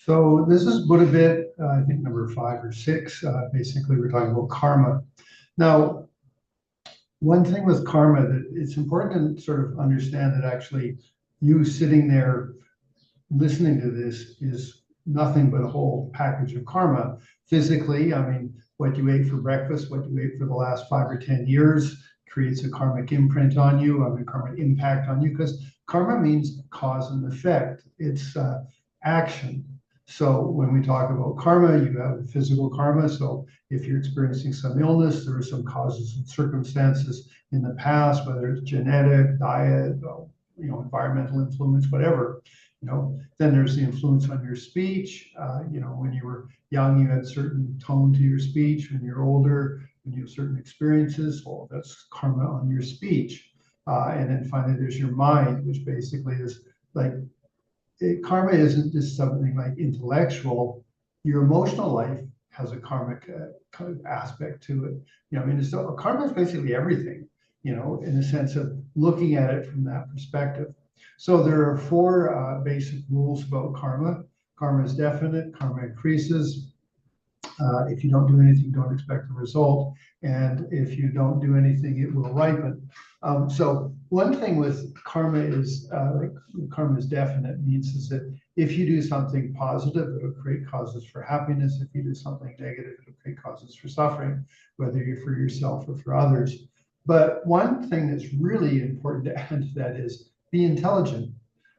So this is Buddha I think number 5 or 6. Basically, we're talking about karma. Now, one thing with karma that it's important to sort of understand that actually you sitting there listening to this is nothing but a whole package of karma. Physically, I mean, what you ate for breakfast, what you ate for the last 5 or 10 years creates a karmic imprint on you, a karmic impact on you, because karma means cause and effect. It's action. So when we talk about karma, you have physical karma. So if you're experiencing some illness, there are some causes and circumstances in the past, whether it's genetic, diet, environmental influence, whatever. Then there's the influence on your speech. When you were young, you had certain tone to your speech. When you're older, when you have certain experiences, well, that's karma on your speech. And then finally, there's your mind, which basically is like karma isn't just something like intellectual. Your emotional life has a karmic kind of aspect to it. So karma is basically everything, in the sense of looking at it from that perspective. So there are 4 basic rules about karma. Karma is definite, karma increases. If you don't do anything, don't expect a result. And if you don't do anything, it will ripen. So one thing with karma is, karma is definite, means is that if you do something positive, it'll create causes for happiness. If you do something negative, it'll create causes for suffering, whether you're for yourself or for others. But one thing that's really important to add to that is be intelligent.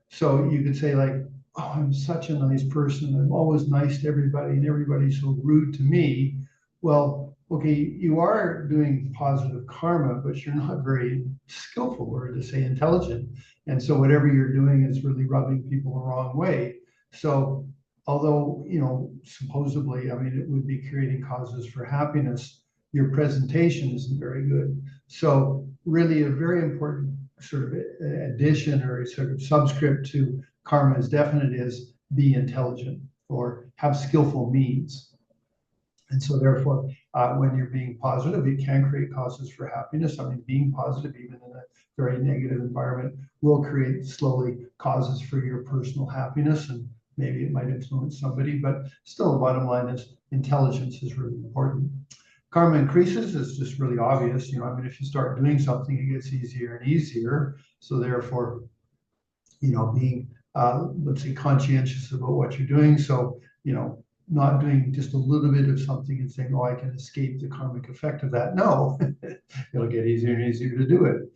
So you could say like, oh, I'm such a nice person. I'm always nice to everybody and everybody's so rude to me. Well, okay, you are doing positive karma, but you're not very skillful, or to say intelligent. And so whatever you're doing is really rubbing people the wrong way. So although, supposedly, I mean, it would be creating causes for happiness, your presentation isn't very good. So really a very important sort of addition or a sort of subscript to karma is definite is be intelligent or have skillful means. And so therefore, when you're being positive, it can create causes for happiness. I mean, being positive, even in a very negative environment, will create slowly causes for your personal happiness. And maybe it might influence somebody, but still the bottom line is intelligence is really important. Karma increases is just really obvious. If you start doing something, it gets easier and easier. So therefore, being, let's say, conscientious about what you're doing. So, not doing just a little bit of something and saying, oh, I can escape the karmic effect of that. No, it'll get easier and easier to do it.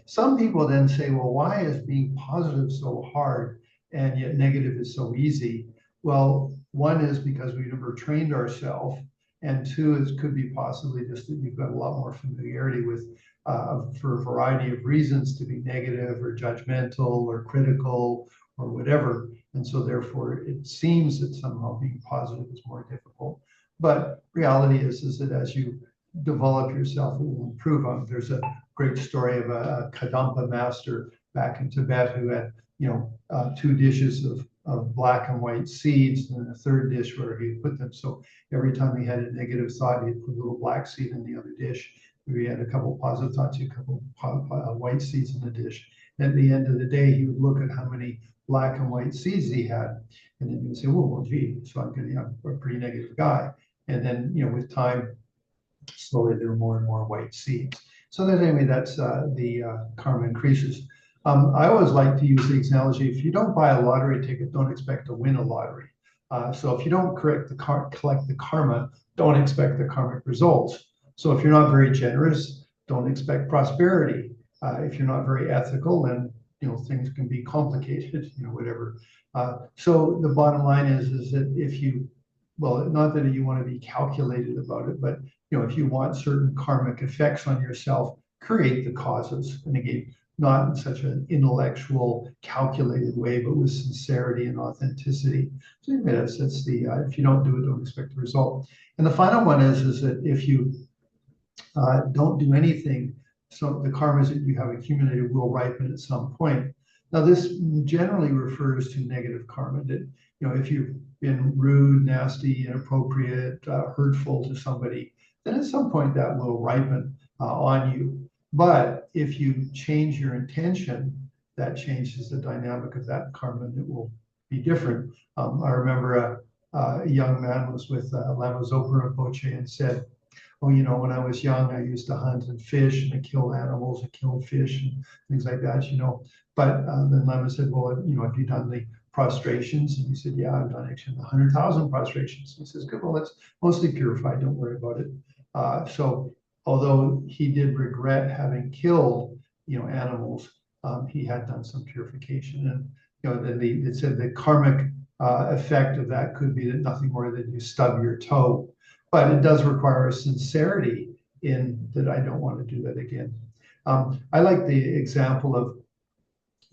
Some people then say, well, why is being positive so hard and yet negative is so easy? Well, one is because we never trained ourselves. And 2, it could be possibly just that you've got a lot more familiarity with, for a variety of reasons, to be negative or judgmental or critical or whatever. And so therefore, it seems that somehow being positive is more difficult. But reality is that as you develop yourself, it will improve. There's a great story of a Kadampa master back in Tibet who had, 2 dishes of black and white seeds, and then a third dish where he put them. So every time he had a negative thought, he'd put a little black seed in the other dish. Maybe he had a couple positive thoughts, a couple white seeds in the dish. And at the end of the day, he would look at how many black and white seeds he had, and then he would say, well, gee, so I'm going to have a pretty negative guy. And then, with time, slowly there were more and more white seeds. So then anyway, that's the karma increases. I always like to use the analogy, if you don't buy a lottery ticket, don't expect to win a lottery. So if you don't collect the karma, don't expect the karmic results. So if you're not very generous, don't expect prosperity. If you're not very ethical, then things can be complicated, whatever. So the bottom line is that if you, well, not that you want to be calculated about it, but if you want certain karmic effects on yourself, create the causes. And again, not in such an intellectual, calculated way, but with sincerity and authenticity. So anyway, that's the if you don't do it, don't expect the result. And the final one is that if you don't do anything, so the karmas that you have accumulated will ripen at some point. Now, this generally refers to negative karma, that if you've been rude, nasty, inappropriate, hurtful to somebody, then at some point that will ripen on you. But if you change your intention, that changes the dynamic of that karma, and it will be different. I remember a young man was with Lama Zopa Rinpoche and said, oh, you know, when I was young, I used to hunt and fish and I killed animals and killed fish and things like that, you know. But then Lama said, well, you know, have you done the prostrations? And he said, yeah, I've done actually 100,000 prostrations. He says, good, well, it's mostly purified. Don't worry about it. So although he did regret having killed, you know, animals, he had done some purification. And, you know, then it said the karmic effect of that could be that nothing more than you stub your toe. But it does require a sincerity in that I don't want to do that again. I like the example of,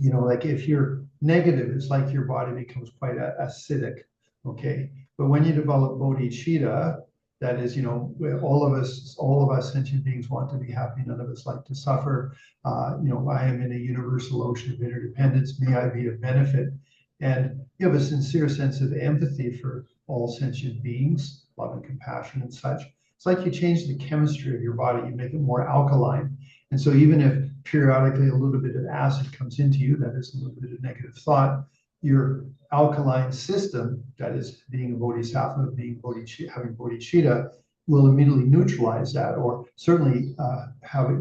you know, like if you're negative, it's like your body becomes quite acidic, okay? But when you develop bodhicitta, that is, you know, all of us sentient beings want to be happy. None of us like to suffer. You know, I am in a universal ocean of interdependence. May I be of benefit. And you have a sincere sense of empathy for all sentient beings, love and compassion and such. It's like you change the chemistry of your body. You make it more alkaline. And so even if periodically a little bit of acid comes into you, that is a little bit of negative thought, your alkaline system, that is being a bodhisattva, having bodhicitta, will immediately neutralize that, or certainly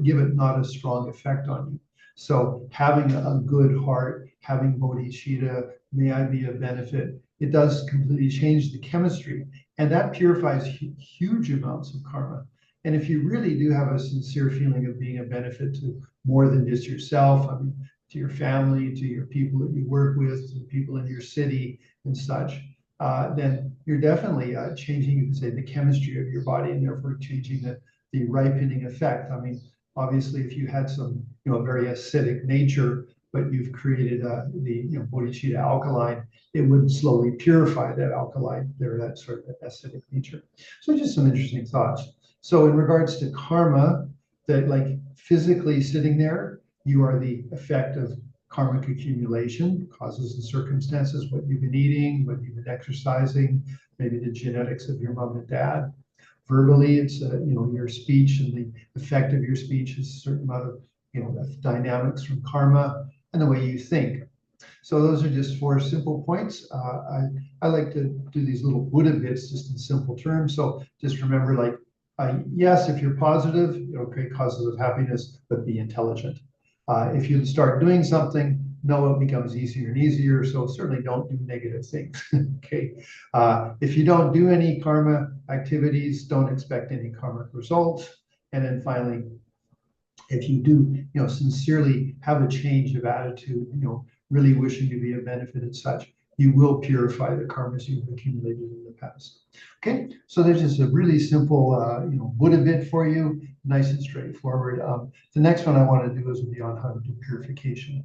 give it not a strong effect on you. So having a good heart, having bodhicitta, may I be of benefit, it does completely change the chemistry, and that purifies huge amounts of karma. And if you really do have a sincere feeling of being a benefit to more than just yourself, I mean, to your family, to your people that you work with, to the people in your city and such, then you're definitely changing, you can say, the chemistry of your body, and therefore changing the ripening effect. I mean, obviously, if you had some, you know, very acidic nature, but you've created the, you know, bodhicitta alkaline, it would slowly purify that alkaline, that sort of acidic nature. So just some interesting thoughts. So in regards to karma, that like physically sitting there, you are the effect of karmic accumulation, causes and circumstances, what you've been eating, what you've been exercising, maybe the genetics of your mom and dad. Verbally, it's you know, your speech, and the effect of your speech is a certain amount of, you know, dynamics from karma, and the way you think. So those are just 4 simple points. I like to do these little Buddha bits just in simple terms. So just remember, like, yes, if you're positive, it'll create causes of happiness, but be intelligent. If you start doing something, no, it becomes easier and easier. So certainly don't do negative things. Okay. If you don't do any karma activities, don't expect any karmic results. And then finally, if you do, you know, sincerely have a change of attitude, you know, really wishing to be of benefit and such, you will purify the karmas you've accumulated in the past. Okay, so there's just a really simple, you know, Buddha bit for you, nice and straightforward. The next one I want to do is be on how to do purification.